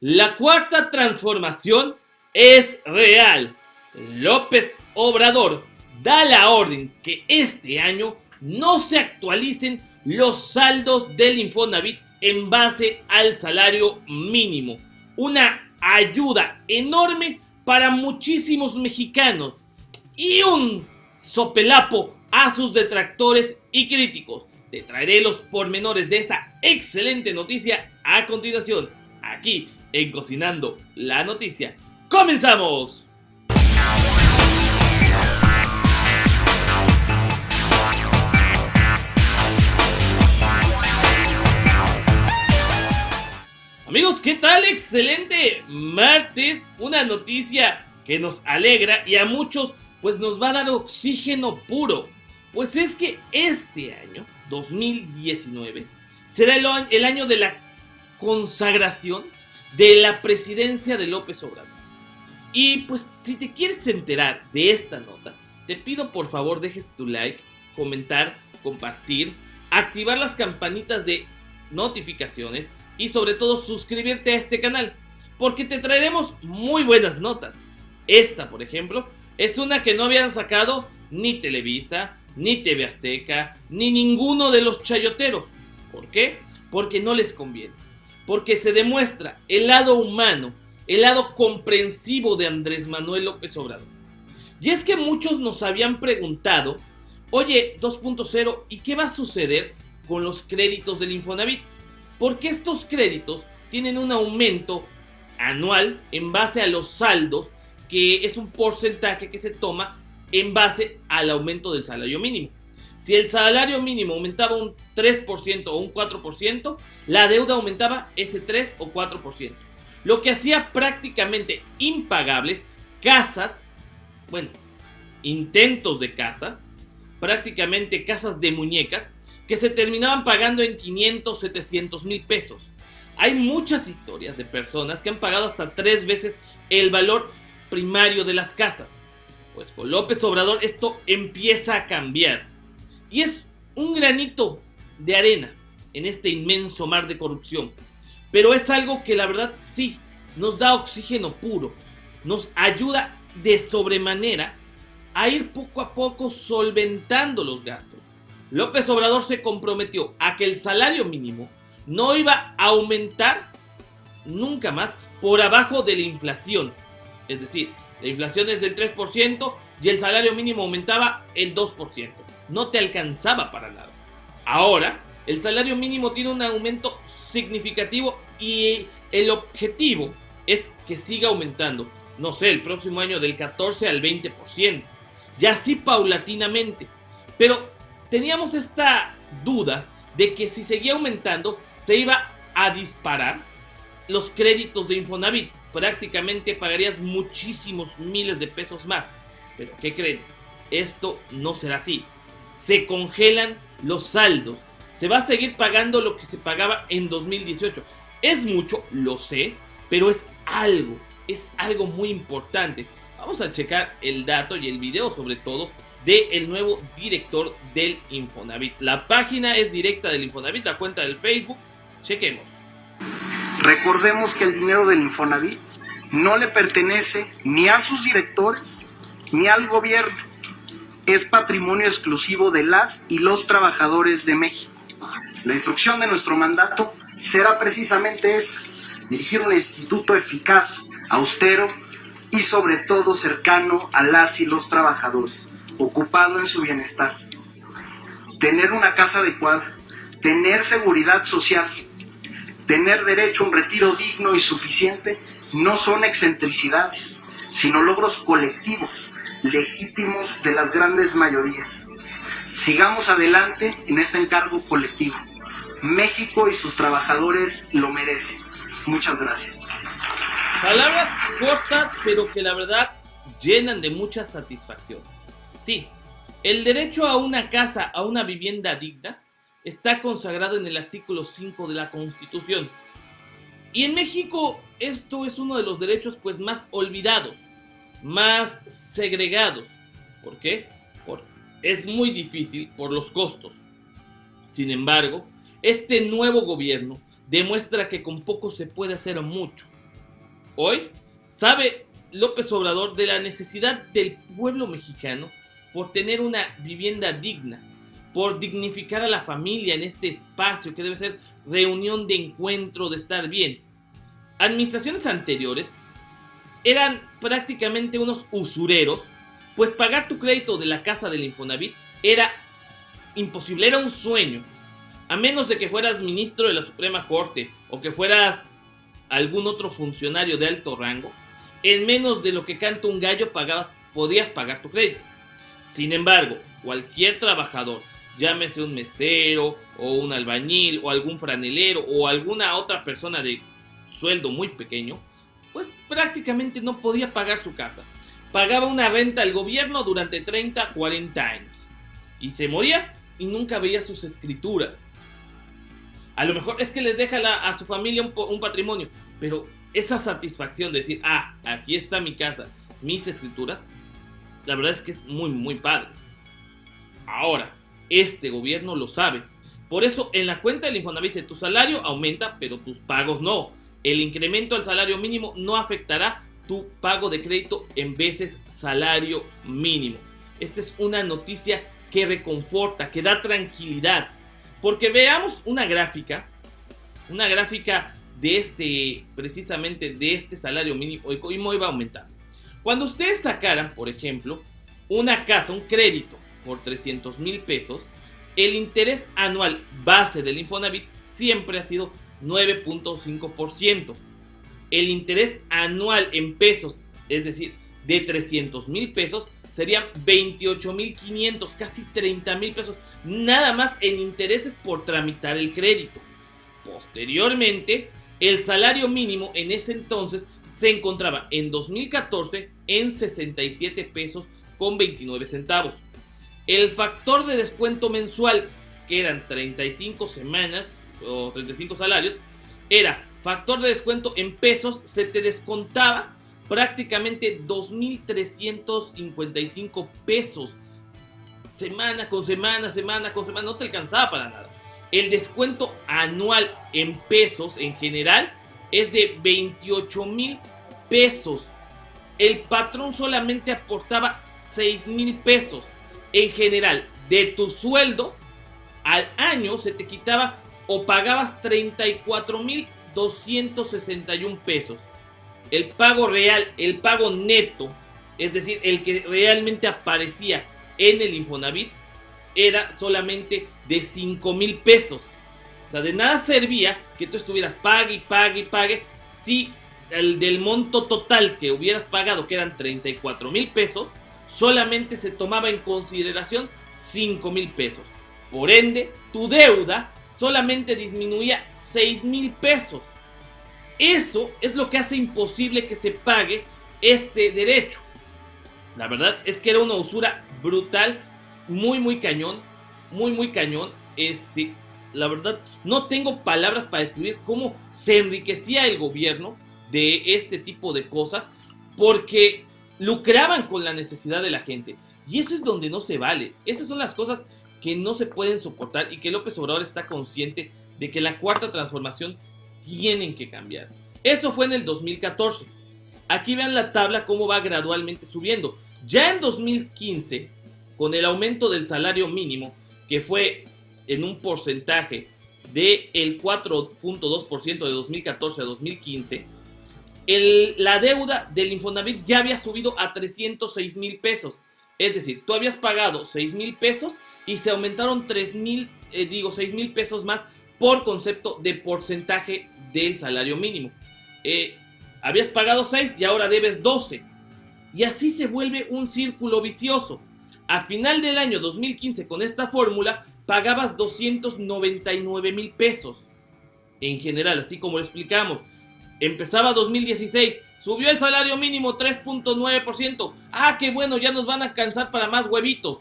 La cuarta transformación es real. López Obrador da la orden que este año no se actualicen los saldos del Infonavit en base al salario mínimo. Una ayuda enorme para muchísimos mexicanos y un sopelapo a sus detractores y críticos. Te traeré los pormenores de esta excelente noticia a continuación, aquí en Cocinando la Noticia. ¡Comenzamos! Amigos, ¿qué tal? Excelente martes, una noticia que nos alegra y a muchos pues nos va a dar oxígeno puro. Pues es que este año, 2019, será el año de la consagración de la presidencia de López Obrador. Y pues si te quieres enterar de esta nota, te pido por favor dejes tu like, comentar, compartir, activar las campanitas de notificaciones y sobre todo suscribirte a este canal, porque te traeremos muy buenas notas. Esta, por ejemplo, es una que no habían sacado ni Televisa, ni TV Azteca, ni ninguno de los chayoteros. ¿Por qué? Porque no les conviene. Porque se demuestra el lado humano, el lado comprensivo de Andrés Manuel López Obrador. Y es que muchos nos habían preguntado, oye, 2.0, ¿y qué va a suceder con los créditos del Infonavit? Porque estos créditos tienen un aumento anual en base a los saldos, que es un porcentaje que se toma en base al aumento del salario mínimo. Si el salario mínimo aumentaba un 3% o un 4%, la deuda aumentaba ese 3 o 4%. Lo que hacía prácticamente impagables casas, bueno, intentos de casas, prácticamente casas de muñecas, que se terminaban pagando en 500, 700 mil pesos. Hay muchas historias de personas que han pagado hasta 3 veces el valor primario de las casas. Pues con López Obrador esto empieza a cambiar. Y es un granito de arena en este inmenso mar de corrupción. Pero es algo que la verdad sí nos da oxígeno puro. Nos ayuda de sobremanera a ir poco a poco solventando los gastos. López Obrador se comprometió a que el salario mínimo no iba a aumentar nunca más por abajo de la inflación. Es decir, la inflación es del 3% y el salario mínimo aumentaba el 2%. No te alcanzaba para nada. Ahora, el salario mínimo tiene un aumento significativo y el objetivo es que siga aumentando. No sé, el próximo año del 14 al 20%. Y así paulatinamente. Pero teníamos esta duda de que si seguía aumentando se iba a disparar los créditos de Infonavit. Prácticamente pagarías muchísimos miles de pesos más. Pero ¿qué creen? Esto no será así. Se congelan los saldos. Se va a seguir pagando lo que se pagaba en 2018. Es mucho, lo sé, pero es algo muy importante. Vamos a checar el dato y el video sobre todo del nuevo director del Infonavit. La página es directa del Infonavit, la cuenta del Facebook. Chequemos. Recordemos que el dinero del Infonavit no le pertenece ni a sus directores ni al gobierno. Es patrimonio exclusivo de las y los trabajadores de México. La instrucción de nuestro mandato será precisamente esa: dirigir un instituto eficaz, austero y sobre todo cercano a las y los trabajadores, ocupado en su bienestar. Tener una casa adecuada, tener seguridad social, tener derecho a un retiro digno y suficiente no son excentricidades, sino logros colectivos, legítimos de las grandes mayorías. Sigamos adelante en este encargo colectivo. México y sus trabajadores lo merecen. Muchas gracias. Palabras cortas, pero que la verdad llenan de mucha satisfacción. Sí, el derecho a una casa, a una vivienda digna, está consagrado en el artículo 5 de la Constitución. Y en México esto es uno de los derechos pues más olvidados, más segregados. ¿Por qué? Porque es muy difícil por los costos. Sin embargo, este nuevo gobierno demuestra que con poco se puede hacer mucho. Hoy sabe López Obrador de la necesidad del pueblo mexicano por tener una vivienda digna, por dignificar a la familia en este espacio que debe ser reunión de encuentro, de estar bien. Administraciones anteriores eran prácticamente unos usureros, pues pagar tu crédito de la casa del Infonavit era imposible, era un sueño. A menos de que fueras ministro de la Suprema Corte o que fueras algún otro funcionario de alto rango, en menos de lo que canta un gallo podías pagar tu crédito. Sin embargo, cualquier trabajador, llámese un mesero o un albañil o algún franelero o alguna otra persona de sueldo muy pequeño, pues prácticamente no podía pagar su casa. Pagaba una renta al gobierno durante 30, 40 años. Y se moría y nunca veía sus escrituras. A lo mejor es que les deja a su familia un patrimonio, pero esa satisfacción de decir, aquí está mi casa, mis escrituras, la verdad es que es muy, muy padre. Ahora, este gobierno lo sabe. Por eso en la cuenta del Infonavit dice, tu salario aumenta, pero tus pagos no. El incremento al salario mínimo no afectará tu pago de crédito en veces salario mínimo. Esta es una noticia que reconforta, que da tranquilidad. Porque veamos una gráfica de precisamente de este salario mínimo y cómo iba a aumentar. Cuando ustedes sacaran, por ejemplo, una casa, un crédito por 300,000 pesos, el interés anual base del Infonavit siempre ha sido 9.5%. El interés anual en pesos, es decir, de 300,000 pesos, serían 28,500, casi 30,000 pesos, nada más en intereses por tramitar el crédito. Posteriormente, el salario mínimo en ese entonces se encontraba en 2014 en 67 pesos con 29 centavos. El factor de descuento mensual, que eran 35 semanas o 35 salarios, era factor de descuento en pesos, se te descontaba prácticamente 2,355 pesos. Semana con semana, no te alcanzaba para nada. El descuento anual en pesos en general es de 28,000 pesos. El patrón solamente aportaba 6,000 pesos. En general, de tu sueldo al año se te quitaba o pagabas 34,261 pesos. El pago real, el pago neto, es decir, el que realmente aparecía en el Infonavit, era solamente de 5,000 pesos. O sea, de nada servía que tú estuvieras pague y pague si del monto total que hubieras pagado, que eran 34,000 pesos, solamente se tomaba en consideración 5,000 pesos. Por ende, tu deuda solamente disminuía 6,000 pesos. Eso es lo que hace imposible que se pague este derecho. La verdad es que era una usura brutal, muy cañón. La verdad, no tengo palabras para describir cómo se enriquecía el gobierno de este tipo de cosas, porque lucraban con la necesidad de la gente. Y eso es donde no se vale. Esas son las cosas que no se pueden soportar y que López Obrador está consciente de que la cuarta transformación tienen que cambiar. Eso fue en el 2014. Aquí vean la tabla cómo va gradualmente subiendo. Ya en 2015, con el aumento del salario mínimo, que fue en un porcentaje del 4.2% de 2014 a 2015, la deuda del Infonavit ya había subido a 306,000 pesos. Es decir, tú habías pagado 6,000 pesos y se aumentaron 6,000 pesos más por concepto de porcentaje del salario mínimo. Habías pagado 6 y ahora debes 12. Y así se vuelve un círculo vicioso. A final del año 2015, con esta fórmula, pagabas 299,000 pesos. En general, así como lo explicamos. Empezaba 2016, subió el salario mínimo 3.9%. Qué bueno, ya nos van a alcanzar para más huevitos.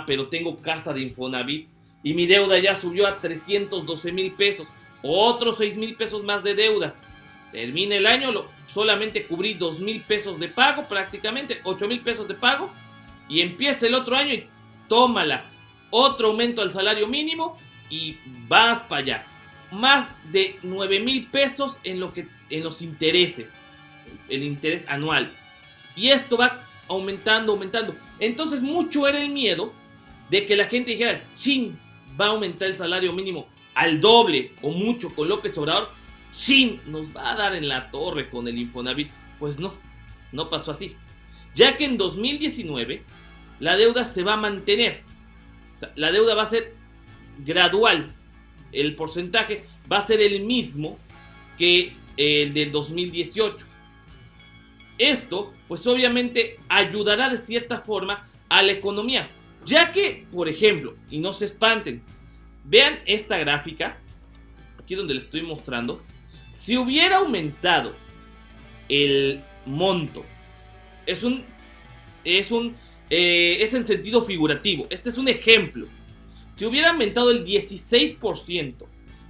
Pero tengo casa de Infonavit y mi deuda ya subió a 312,000 pesos. Otros 6,000 pesos más de deuda. Termina el año, solamente cubrí 2,000 pesos de pago, prácticamente 8,000 pesos de pago. Y empieza el otro año y tómala. Otro aumento al salario mínimo y vas para allá. Más de 9,000 pesos en los intereses. el interés anual. Y esto va aumentando. Entonces mucho era el miedo de que la gente dijera, chin, va a aumentar el salario mínimo al doble o mucho con López Obrador, chin, nos va a dar en la torre con el Infonavit. Pues no pasó así. Ya que en 2019 la deuda se va a mantener. O sea, la deuda va a ser gradual. El porcentaje va a ser el mismo que el del 2018. Esto, pues obviamente ayudará de cierta forma a la economía. Ya que, por ejemplo, y no se espanten, vean esta gráfica, aquí donde les estoy mostrando. Si hubiera aumentado el monto, es en sentido figurativo, este es un ejemplo. Si hubiera aumentado el 16%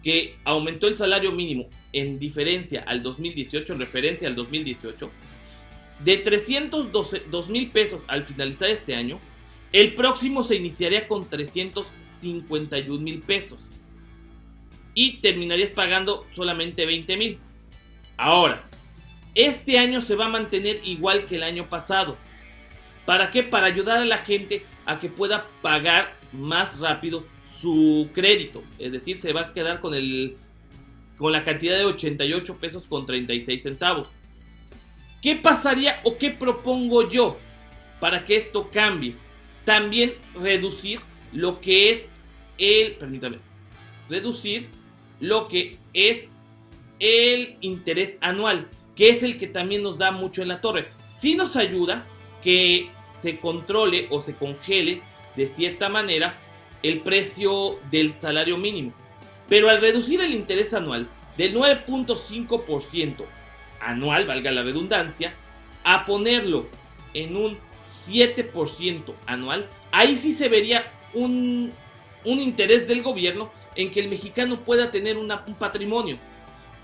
que aumentó el salario mínimo en diferencia al 2018, en referencia al 2018, de 302,000 pesos al finalizar este año, el próximo se iniciaría con 351,000 pesos y terminarías pagando solamente 20,000. Ahora, este año se va a mantener igual que el año pasado. ¿Para qué? Para ayudar a la gente a que pueda pagar más rápido su crédito. Es decir, se va a quedar con la cantidad de 88 pesos con 36 centavos. ¿Qué pasaría o qué propongo yo para que esto cambie? También reducir lo que es el interés anual, que es el que también nos da mucho en la torre. Sí nos ayuda que se controle o se congele de cierta manera el precio del salario mínimo. Pero al reducir el interés anual del 9.5% anual, valga la redundancia, a ponerlo en un 7% anual, ahí sí se vería un interés del gobierno en que el mexicano pueda tener un patrimonio,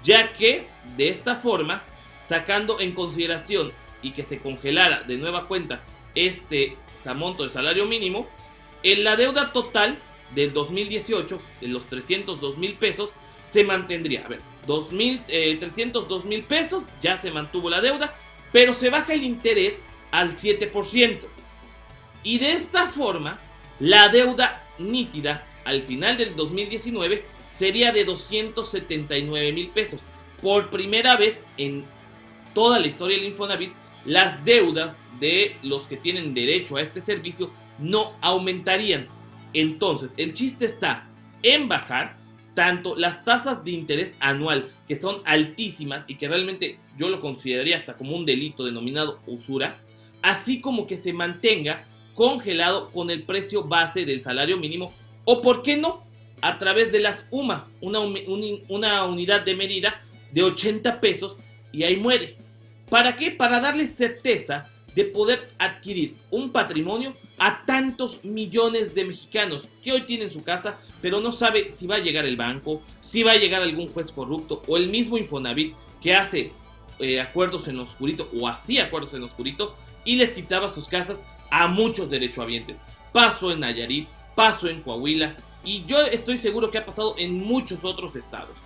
ya que de esta forma, sacando en consideración y que se congelara de nueva cuenta este monto de salario mínimo, en la deuda total del 2018, de los 302,000 pesos, se mantendría. A ver, 302,000 pesos, ya se mantuvo la deuda, pero se baja el interés al 7%. Y de esta forma, la deuda nítida al final del 2019 sería de 279,000 pesos. Por primera vez en toda la historia del Infonavit, las deudas de los que tienen derecho a este servicio no aumentarían. Entonces, el chiste está en bajar tanto las tasas de interés anual, que son altísimas y que realmente yo lo consideraría hasta como un delito denominado usura, así como que se mantenga congelado con el precio base del salario mínimo, o por qué no, a través de las UMA, una unidad de medida de 80 pesos, y ahí muere. ¿Para qué? Para darles certeza de poder adquirir un patrimonio a tantos millones de mexicanos que hoy tienen su casa, pero no sabe si va a llegar el banco, si va a llegar algún juez corrupto, o el mismo Infonavit que hace acuerdos en lo oscurito, o hacía acuerdos en lo oscurito, y les quitaba sus casas a muchos derechohabientes. Pasó en Nayarit, pasó en Coahuila, y yo estoy seguro que ha pasado en muchos otros estados.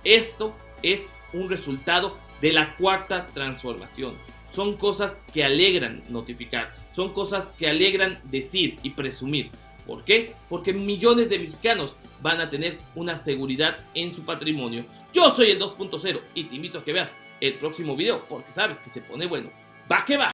Esto es un resultado de la cuarta transformación. Son cosas que alegran notificar, son cosas que alegran decir y presumir. ¿Por qué? Porque millones de mexicanos van a tener una seguridad en su patrimonio. Yo soy el 2.0 y te invito a que veas el próximo video porque sabes que se pone bueno. ¡Va que va!